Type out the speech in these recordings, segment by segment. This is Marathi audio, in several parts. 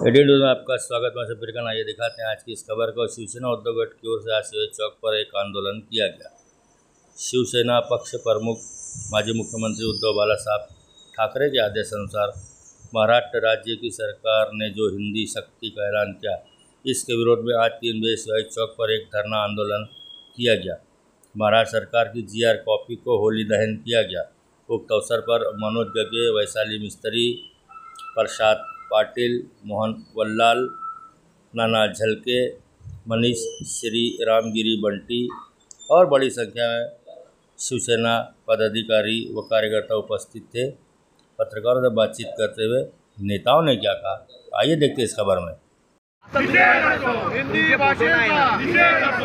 एडिट में आपका स्वागत। मैं सफीर खान। आइए दिखाते हैं आज की इस खबर को। शिवसेना उद्धव गठ की ओर से आज शिवाजी चौक पर एक आंदोलन किया गया। शिवसेना पक्ष प्रमुख माजी मुख्यमंत्री उद्धव बालासाहब ठाकरे के आदेशानुसार महाराष्ट्र राज्य की सरकार ने जो हिंदी सख्ती का ऐलान किया, इसके विरोध में आज 3 बजे शिवाजी चौक पर एक धरना आंदोलन किया गया। महाराष्ट्र सरकार की GR कॉपी को होली दहन किया गया। उक्त अवसर पर मनोज गगे, वैशाली मिस्त्री, प्रसाद पाटिल, मोहन वल्लाल, नाना झलके, मनीष श्री रामगिरी बंटी और बड़ी संख्या में शिवसेना पदाधिकारी व कार्यकर्ता उपस्थित थे। पत्रकारों से बातचीत करते हुए नेताओं ने क्या कहा, आइए देखते हैं इस खबर में। हिंदी भाषा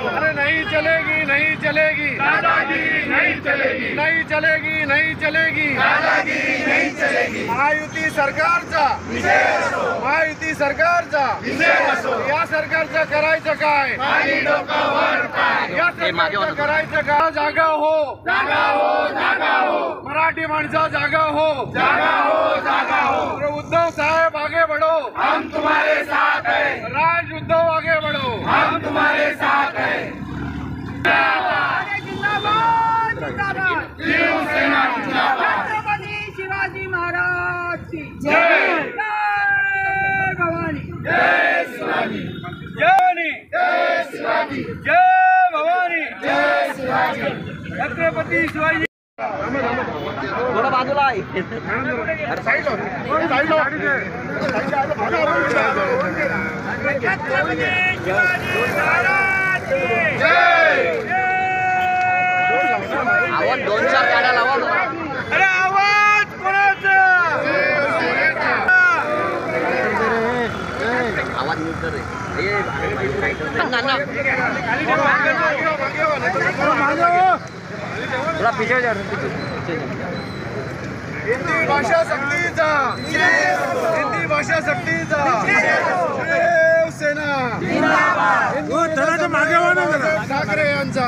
अरे नहीं चलेगी, नहीं चलेगी दादागिरी, नहीं चलेगी, नहीं चलेगी, नहीं चलेगी दादागिरी, नहीं चलेगी। महायुती सरकारचा महायुती सरकारचा या सरकारचं करायचं काय? या सरकारचं करायचं काय? जागा हो, जागा हो, जागा हो, मराठी माणसा जागा हो, जागा हो, जागा हो। उद्धव साहेब आगे बढ़ो, हम तुम्हारे साथ हैं। राज उद्धव आगे बढ़ो, हम तुम्हारे साथ हैं। जिंदाबाद, जिंदाबाद, शिवसेना जिंदाबाद। छत्रपति शिवाजी महाराज की जय। जय भवानी, जय शिवाजी, जय शिवाजी, जय भवानी, जय शिवाजी। छत्रपति शिवाजी थोड़ा बाजूला आहे। आवाज 2-4 काढा लावा। अरे आवाज कोणाचा? आवाज नीट कर रे। थोड़ा पीछे जा। हिंदी भाषा सक्तीचा, हिंदी भाषा सक्तीचा शिवसेना जिंदाबाद। ठाकरे यांचा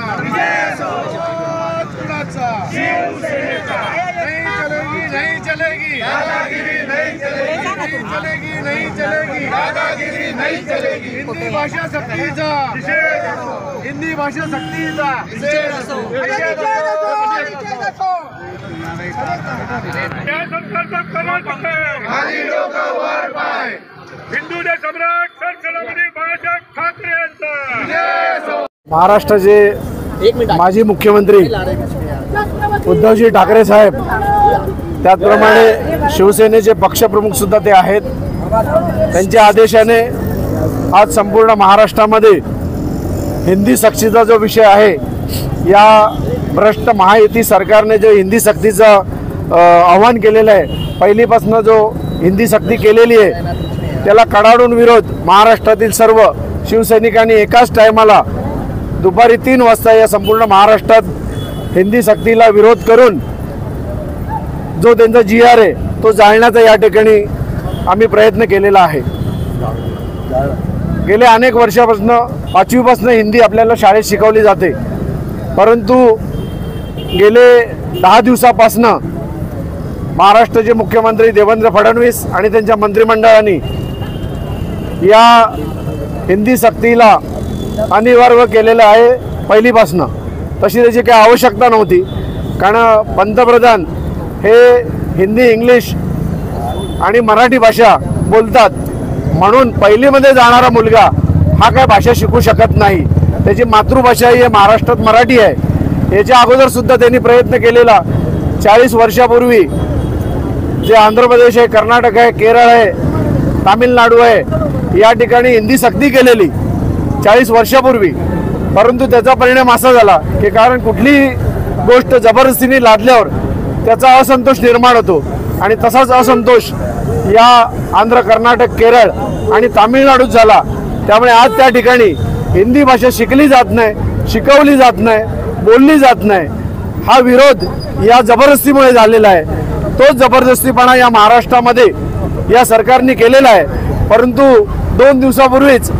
कुणाचा? शिवसेनेचा। नहीं चलेगी, नहीं चलेगी दादागिरी, नहीं चलेगी, नहीं चलेगी, नहीं चलेगी दादागिरी, नहीं चलेगी। हिंदी भाषा सक्तीचा, हिंदी भाषा सक्तीचा खाली डोकं वर पाय। हिंदूचे सम्राट छत्रपती बाळासाहेब ठाकरे यांचा। महाराष्ट्राचे माजी मुख्यमंत्री उद्धवजी ठाकरे साहेब, त्याचप्रमाणे शिवसेनेचे पक्षप्रमुख सुद्धा ते आहेत। त्यांच्या आदेशाने आज संपूर्ण महाराष्ट्रामध्ये हिंदी सक्तीचा जो विषय आहे, या भ्रष्ट महायुती सरकारने जो हिंदी सक्तीचं आव्हान केलेलं आहे, पहिलीपासून जो हिंदी सक्ती केलेली आहे, त्याला कडाडून विरोध महाराष्ट्रातील सर्व शिवसैनिकांनी एकाच टायमाला दुपारी 3 वाजता या संपूर्ण महाराष्ट्रात हिंदी सक्तीला विरोध करून जो त्यांचा GR आहे तो जाळण्याचा या ठिकाणी आम्ही प्रयत्न केलेला आहे। गेले अनेक वर्षापासून 5वीपासून हिंदी आपल्याला शाळेत शिकवली जाते, परंतु गेले 10 दिवसापासून महाराष्ट्राचे मुख्यमंत्री देवेंद्र फडणवीस आणि त्यांच्या मंत्रिमंडळाने या हिंदी सक्तीला अनिवार्य केलेलं आहे। पहिलीपासून तशी त्याची काही आवश्यकता नव्हती, कारण पंतप्रधान हे हिंदी, इंग्लिश आणि मराठी भाषा बोलतात, म्हणून पहिलीमध्ये जाणारा मुलगा हा काय भाषा शिकू शकत नाही। त्याची मातृभाषा ही महाराष्ट्रात मराठी आहे। याच्या अगोदर सुद्धा त्यांनी प्रयत्न केलेला। 40 वर्षापूर्वी जे आंध्र प्रदेश आहे, कर्नाटक आहे, केरळ आहे, तामिळनाडू आहे, या ठिकाणी हिंदी सक्ती केलेली 40 वर्षापूर्वी, परंतु त्याचा परिणाम असा झाला की कारण कुठलीही गोष्ट जबरदस्तीने लादल्यावर त्याचा असंतोष निर्माण होतो, आणि तसाच असंतोष या आंध्र, कर्नाटक, केरळ आणि तामिळनाडूत झाला। त्यामुळे आज त्या ठिकाणी हिंदी भाषा शिकली जात नाही, शिकवली जात नाही, बोलली जात नाही। हा विरोध या जबरदस्तीमुळे झालेला आहे। तोच जबरदस्तीपणा या महाराष्ट्रामध्ये या सरकारने केलेला आहे। परंतु 2 दिवसापूर्वीच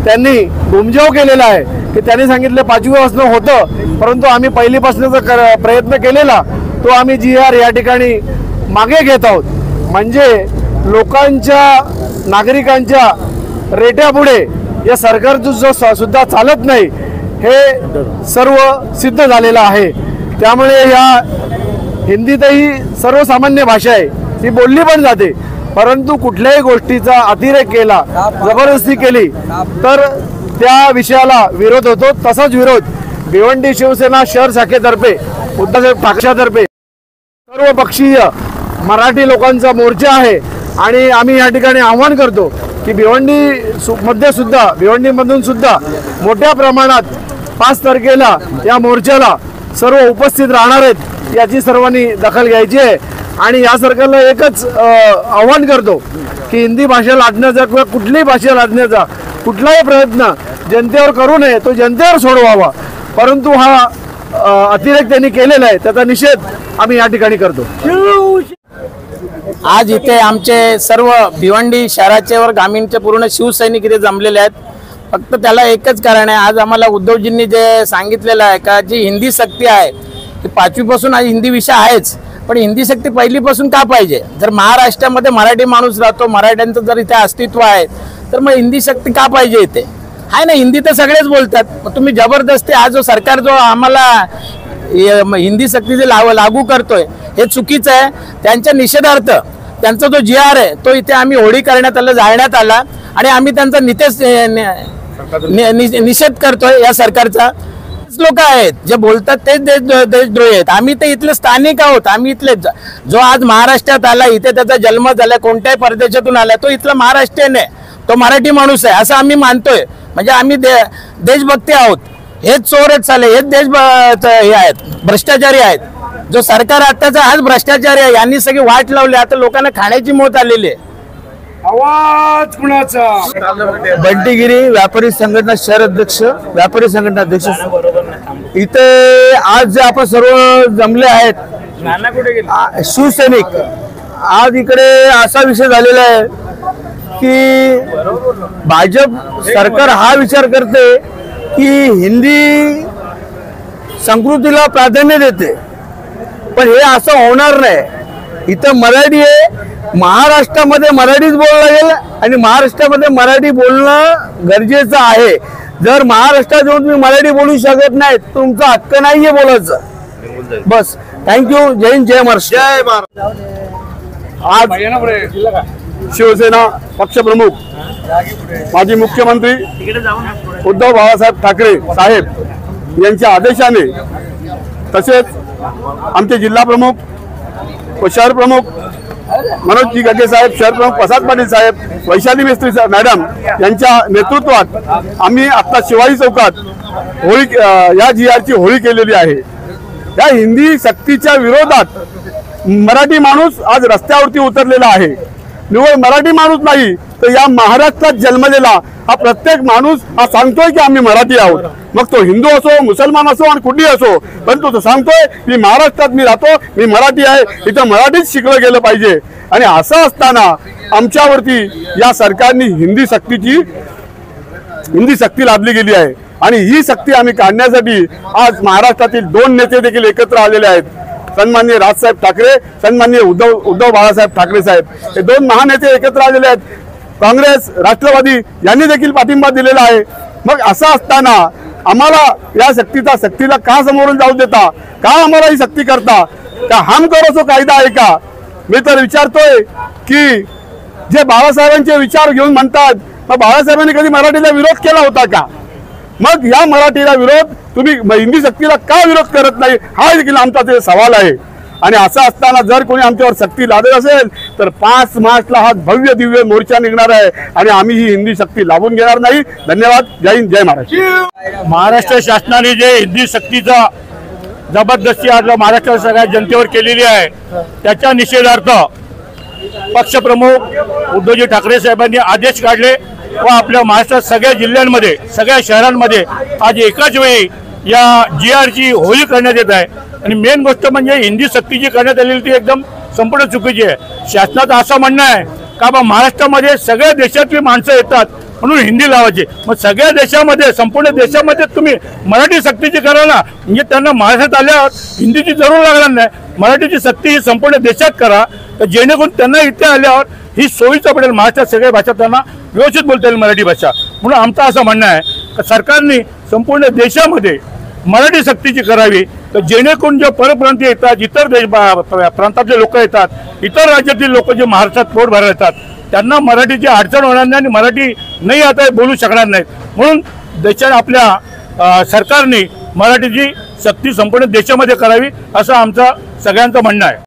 त्यांनी घुमजाव केलेला आहे की त्यांनी सांगितले 5वीपासून होतं, परंतु आम्ही पहिलीपासूनचा प्रयत्न केलेला तो आम्ही GR या ठिकाणी मागे घेत आहोत। म्हणजे लोकांच्या नागरिकांच्या रेट्यापुढे या सरकारचं जो सुद्धा चालत नाही हे सर्व सिद्ध झालेलं आहे। त्यामुळे या हिंदीतही सर्वसामान्य भाषा आहे, ती बोलली पण जाते, परंतु कुठल्याही गोष्टीचा अतिरेक केला, जबरदस्ती केली तर त्या विषयाला विरोध होतो। तसाच विरोध भिवंडी शिवसेना शहर शाखेतर्फे उद्धवसाहेब ठाकरेतर्फे सर्व पक्षीय मराठी लोकांचा मोर्चा आहे आणि आम्ही या ठिकाणी आवाहन करतो की भिवंडीमधून सुद्धा मोठ्या प्रमाणात 5 तारखेला या मोर्चाला सर्व उपस्थित राहणार आहेत, याची सर्वांनी दखल घ्यायची आहे। आणि या सरकारला एकच आवाहन करतो की हिंदी भाषा लादण्याचा किंवा कुठलीही भाषा लादण्याचा कुठलाही प्रयत्न जनतेवर करू नये, तो जनतेवर सोडवावा। परंतु हा अतिरेक त्यांनी केलेला आहे, त्याचा निषेध आम्ही या ठिकाणी करतो। आज इथे आमचे सर्व भिवंडी शहराचे व ग्रामीणचे पूर्ण शिवसैनिक इथे जमलेले आहेत। फक्त त्याला एकच कारण आहे, आज आम्हाला उद्धवजींनी जे सांगितलेलं आहे का जी हिंदी सक्ती आहे ती 5वी पासून आज हिंदी विषय आहेच, पण हिंदी सक्ती पहिलीपासून का पाहिजे? जर महाराष्ट्रामध्ये मराठी माणूस राहतो, मराठ्यांचं जर इथे अस्तित्व आहे तर मग हिंदी सक्ती का पाहिजे? इथे आहे ना, हिंदी तर सगळेच बोलतात, मग तुम्ही जबरदस्ती हा जो सरकार जो आम्हाला हिंदी सक्ती जे लागू करतोय हे चुकीचं आहे। त्यांच्या निषेधार्थ त्यांचा जो GR आहे तो इथे आम्ही होळी करण्यात आला, जाळण्यात आला आणि आम्ही त्यांचा निषेध करतोय या सरकारचा। लोक आहेत जे बोलतात तेच देशद्रोही आहेत। आम्ही तर इथले स्थानिक आहोत, आम्ही इथले जो आज महाराष्ट्रात आला, इथे त्याचा जन्म झाला, कोणत्याही परदेशातून आला, तो इथला महाराष्ट्रीयन आहे, तो मराठी माणूस आहे असं आम्ही मानतोय। म्हणजे आम्ही देशभक्ती आहोत। हेच चोर आहेत साले, हेच हे आहेत, भ्रष्टाचारी आहेत। जो सरकार आताचा हाच भ्रष्टाचारी आहे, यांनी सगळी वाट लावली, आता लोकांना खाण्याची मौत आलेली आहे। आवाज कुणाचा? बंटीगिरी व्यापारी संघटना शहर अध्यक्ष, व्यापारी संघटना अध्यक्ष। इथे आज जे आपण सर्व जमले आहेत शिवसैनिक, आज इकडे असा विषय झालेला आहे की भाजप सरकार हा विचार करते की हिंदी संस्कृतीला प्राधान्य देते, पण हे असं होणार नाही। इथं मराठी आहे, महाराष्ट्रामध्ये मराठीच बोललं लागेल आणि महाराष्ट्रामध्ये मराठी बोलणं गरजेचं आहे। जर महाराष्ट्रात येऊन तुम्ही मराठी बोलू शकत नाही, तुमचा हक्क नाहीये बोलायचं। बस, थँक्यू। जय हिंद, जय महाराष्ट्र। जय महाराष्ट्र। आज शिवसेना पक्षप्रमुख माजी मुख्यमंत्री उद्धव बाळासाहेब ठाकरे साहेब यांच्या आदेशाने, तसेच आमचे जिल्हा प्रमुख व शहर प्रमुख मनोज गगे साहेब, शहर प्रमुख प्रसाद पाटील साहेब, वैशाली मिस्त्री मॅडम यांच्या नेतृत्वात आम्ही आता शिवाजी चौकात होळी या GRची होळी केलेली आहे। या हिंदी सक्तीच्या विरोधात मराठी माणूस आज रस्त्यावरती उतरलेला आहे। निवळ मराठी माणूस नाही तर या महाराष्ट्रात जन्मलेला हा प्रत्येक माणूस हा सांगतोय की आम्ही मराठी आहोत, मग तो हिंदू असो, मुसलमान असो आणि कुठली असो, परंतु तो सांगतोय की महाराष्ट्रात मी राहतो, मी मराठी आहे, इथं मराठीच शिकलं गेलं पाहिजे। आणि असं असताना आमच्यावरती या सरकारने हिंदी सक्ती लादली गेली आहे आणि ही सक्ती आम्ही काढण्यासाठी आज महाराष्ट्रातील 2 नेते देखील एकत्र आलेले आहेत। सन्माननीय राजसाहेब ठाकरे, सन्माननीय उद्धव बाळासाहेब ठाकरे साहेब, हे 2 महानेते एकत्र आलेले आहेत। काँग्रेस, राष्ट्रवादी यांनी देखील पाठिंबा दिलेला आहे। मग असं असताना आम्हाला या सक्तीला का समोरून जाऊ देता, का आम्हाला ही सक्ती करता? का हम करो सो कायदा आहे का? मी तर विचारतोय की जे बाळासाहेबांचे विचार घेऊन म्हणतात, मग बाळासाहेबांनी कधी मराठीला विरोध केला होता का? मग या मराठीला विरोध तुम्ही हिंदी सक्तीला का विरोध करत नाही, हा देखील आमचा ते सवाल आहे। आणि असं असताना जर कोणी आमच्यावर सक्ती लादत असेल तर 5 मार्चला हा भव्य दिव्य मोर्चा निघणार आहे आणि आम्ही ही हिंदी सक्ती लावून घेणार नाही। धन्यवाद। जय हिंद, जय महाराष्ट्र। महाराष्ट्र शासनाने जे हिंदी सक्तीचा जबरदस्ती आज महाराष्ट्र सगळ्या जनतेवर केलेली आहे, त्याच्या निषेधार्थ पक्षप्रमुख उद्धवजी ठाकरे साहेबांनी आदेश काढले व आपल्या महाराष्ट्रात सगळ्या जिल्ह्यांमध्ये, सगळ्या शहरांमध्ये आज एकाच वेळी या GRची होळी करण्यात येत आहे। आणि मेन गोष्ट म्हणजे हिंदी सक्ती जी करण्यात आलेली ती एकदम संपूर्ण चुकीची आहे। शासनाचं असं म्हणणं आहे का बा महाराष्ट्रामध्ये सगळ्या देशातली माणसं येतात म्हणून हिंदी लावायची, मग सगळ्या देशामध्ये, संपूर्ण देशामध्ये तुम्ही मराठी सक्तीची करा ना, म्हणजे त्यांना महाराष्ट्रात आल्यावर हिंदीची जरूर लागणार नाही। मराठीची सक्ती ही संपूर्ण देशात करा, तर जेणेकरून त्यांना इथे आल्यावर ही सोयीचं पडेल, महाराष्ट्रात सगळ्या भाषा त्यांना व्यवस्थित बोलता येईल मराठी भाषा. म्हणून आमचं असं म्हणणं आहे की सरकारने संपूर्ण देशामध्ये मराठी सक्तीची करावी, तर जेणेकरून जे परप्रांतीय येतात, इतर प्रांतातले लोक येतात, इतर राज्यातील लोक जे महाराष्ट्रात पोट भरायला येतात, त्यांना मराठीची अडचण होणार नाही आणि मराठी नाही आता बोलू शकणार नाहीत. म्हणून देशाने आपल्या सरकारने मराठीची सक्ती संपूर्ण देशामध्ये करावी असं आमचं सगळ्यांचं म्हणणं आहे.